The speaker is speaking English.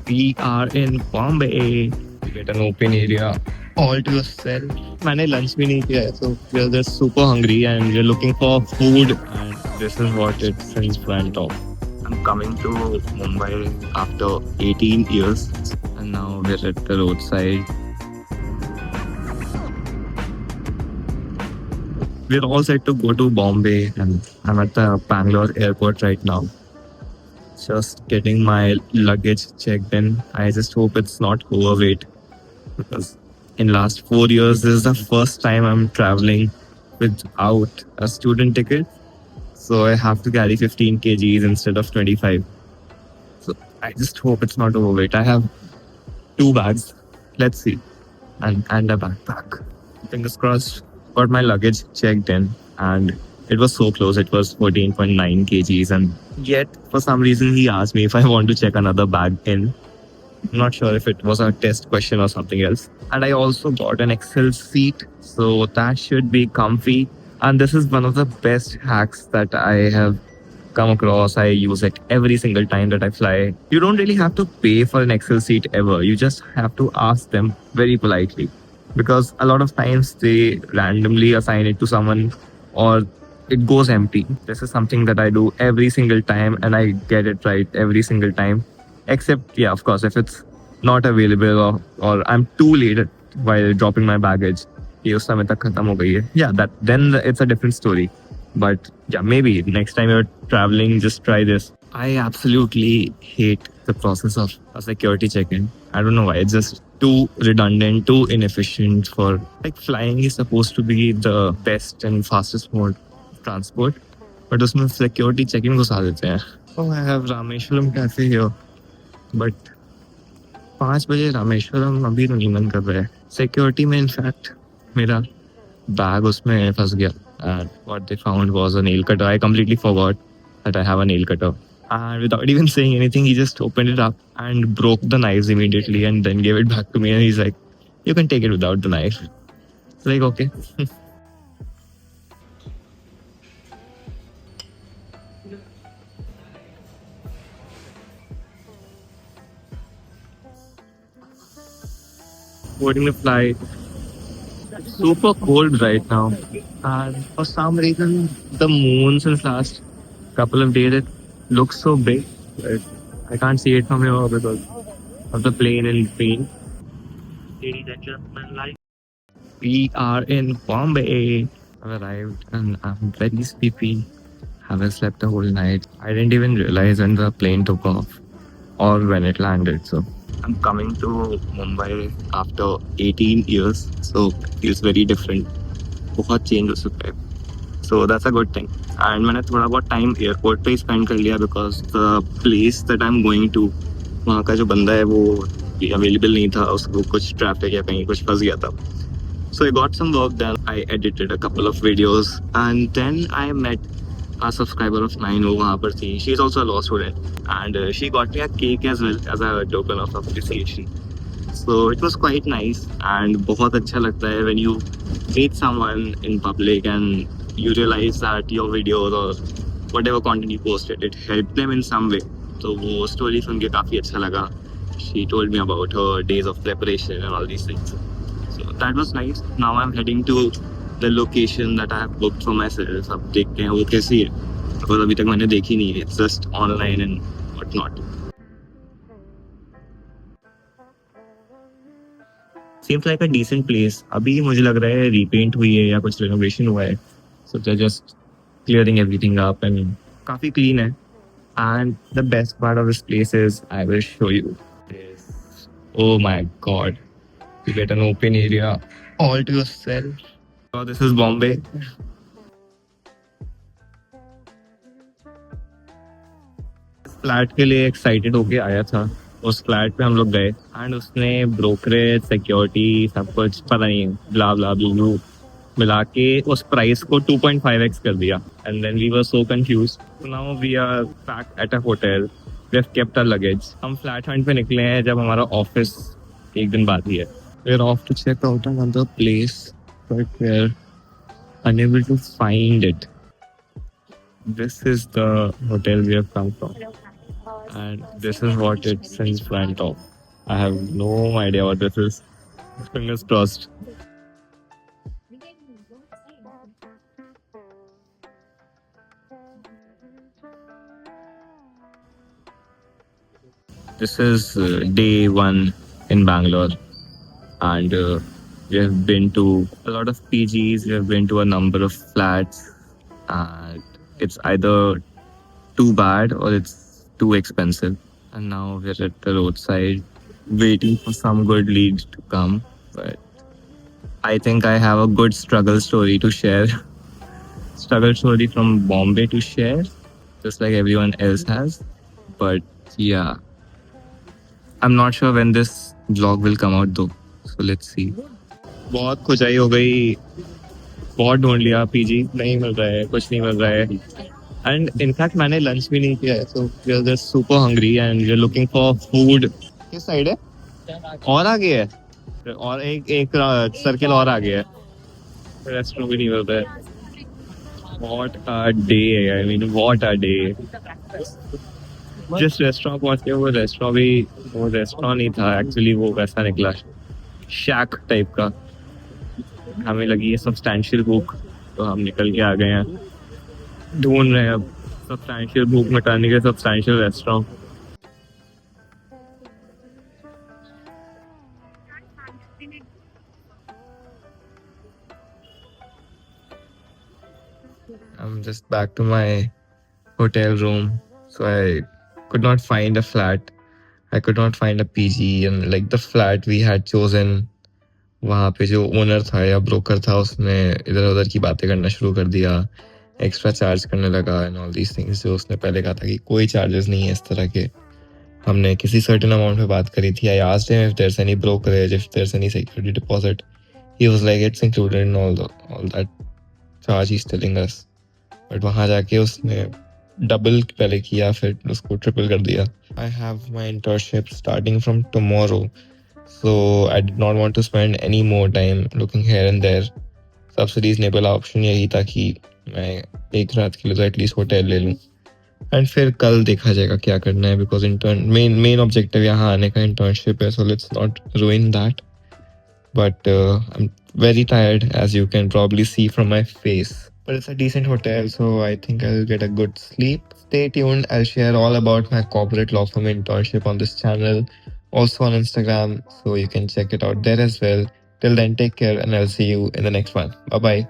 We are in Bombay. You get an open area all to yourself. मैंने lunch भी नहीं किया है, so we are just super hungry and we're looking for food. And this is what it's in front of. I'm coming to Mumbai after 18 years, and now we're at the roadside. We're all set to go to Bombay, and I'm at the Bangalore airport right now. Just getting my luggage checked in. I just hope it's not overweight, because in last 4 years this is the first time I'm traveling without a student ticket. So I have to carry 15 kgs instead of 25. So I just hope it's not overweight. I have 2 bags. Let's see. And a backpack. Fingers crossed. Got my luggage checked in and it was so close. It was 14.9 kgs, and yet for some reason he asked me if I want to check another bag in. I'm not sure if it was a test question or something else. And I also got an Excel seat, so that should be comfy. And this is one of the best hacks that I have come across. I use it every single time that I fly. You don't really have to pay for an Excel seat ever. You just have to ask them very politely, because a lot of times they randomly assign it to someone or it goes empty. This is something that I do every single time and I get it right every single time. Except, yeah, of course, if it's not available or I'm too late while dropping my baggage. Yeah, then it's a different story. But yeah, maybe next time you're traveling, just try this. I absolutely hate the process of a security check-in. I don't know why. It's just too redundant, too inefficient. For like, flying is supposed to be the best and fastest mode of transport, but उसमें security check-in घुसा देते हैं. Oh, I have Rameshwaram cafe here, but 5 बजे रामेश्वरम अभी तो नहीं मन कर रहा है. Security में इनफैक्ट मेरा बैग उसमें फंस गया. And what they found was a nail cutter. I completely forgot that I have a nail cutter. And without even saying anything, he just opened it up and broke the knives immediately and then gave it back to me. And he's like, "You can take it without the knife." It's like, okay. Boarding the flight. Super cold right now. And for some reason, the moon since last couple of days, it looks so big. But I can't see it from here because of the plane in between. Ladies and gentlemen, we are in Bombay. I've arrived and I'm very sleepy. Haven't slept the whole night. I didn't even realize when the plane took off or when it landed. So I'm coming to Mumbai after 18 years. So it feels very different. बहुत change हो चुका है. So that's a good thing. And मैंने थोड़ा बहुत time airport पे ही spend कर लिया because the place that I'm going to, वहाँ का जो बंदा है वो अवेलेबल नहीं था. उसको कुछ ट्रैफिक या कहीं कुछ फंस गया था. So I got some work done. I edited a couple of videos and then I met a subscriber of mine who वहाँ पर थी. She's also a law student and she got me a cake as well as a token of appreciation. So it was quite nice and बहुत अच्छा लगता है when you meet someone in public and you realize that your videos or whatever content you posted, it helped them in some way. तो वो story सुन के काफ़ी अच्छा लगा. She told me about her days of preparation and all these things. So that was nice. Now I'm heading to the location that I have booked for myself. अब देखते हैं वो कैसी है. because अभी तक मैंने देखी नहीं है. It's just online and whatnot. Seems like a decent place. अभी मुझे लग रहा है repaint हुई है या कुछ renovation हुआ है. So they're just clearing everything up and काफी clean है. And the best part of this place is, I will show you. Is, oh my god, you get an open area all to yourself. So this is Bombay. Flat के लिए excited होके आया था. उस flat पे हम लोग गए एंड उसने ब्रोकरेज सिक्योरिटी सब कुछ पता नहीं ब्ला ब्ला ब्लू मिला के उस प्राइस को 2.5x कर दिया. And then we were so confused. Now we are back at a hotel. We have kept our luggage. हम फ्लैट हंट पे निकले हैं जब हमारा ऑफिस एक दिन बाद ही है. We are off to check out another place but we are unable to find it. This is the hotel we have come from. and this is what it's in front of. I have no idea what this is. Fingers crossed. This is day one in Bangalore, and we have been to a lot of PGs. We have been to a number of flats, and it's either too bad or it's too expensive. And now we're at the roadside, waiting for some good leads to come. But I think I have a good struggle story to share. Struggle story from Bombay to share, just like everyone else has. But yeah, I'm not sure when this vlog will come out though. So let's see. बहुत खुदाई हो गई, बहुत ढूंढ लिया, PG नहीं मिल रहा है, कुछ नहीं मिल रहा है. एंड इनफैक्ट मैंने लंच भी नहीं किया है, so we are just super hungry and we are looking for food. किस साइड है? और आगे है, और एक एक सर्किल और आगे है. रेस्टोरेंट भी नहीं मिल रहा है. What a day! I mean, what a day! जिस रेस्टोरेंट पहुंच के वो रेस्टोरेंट नहीं था एक्चुअली, वो वैसा निकला, शैक टाइप का. हमें लगी है सब्सटैंशियल भूख, तो हम निकल के आ गए हैं, ढूंढ रहे हैं अब सब्सटैंशियल भूख मिटाने के substantial restaurant. I'm just back to my hotel room. So I could not find a flat. I could not find a PG, and like the flat we had chosen, वहाँ पे जो ओनर था या broker था उसने इधर उधर की बातें करना शुरू कर दिया, एक्स्ट्रा चार्ज करने लगा एंड ऑल दीज थिंग्स. जो उसने पहले कहा था कि कोई चार्जेस नहीं है इस तरह के. हमने किसी सर्टेन अमाउंट पे बात करी थी. I asked him if there is any brokerage, if there is any security deposit. He was like it's included in all that charge he is telling us. But वहाँ जाके उसने डबल पहले किया, फिर उसको ट्रिपल कर दिया. I have my internship starting from tomorrow, so I did not want to spend any more time looking here and there. सबसे रीजनेबल ऑप्शन यही था कि मैं एक रात के लिए तो एटलीस्ट होटल ले लूँ, एंड फिर कल देखा जाएगा क्या करना है. बिकॉज मेन ऑब्जेक्टिव यहाँ आने का इंटर्नशिप है, so let's not ruin that. But I'm very tired, as you can probably see from my face. But it's a decent hotel, so I think I'll get a good sleep. Stay tuned. I'll share all about my corporate law firm internship on this channel, also on Instagram, so you can check it out there as well. Till then, take care, and I'll see you in the next one. Bye bye.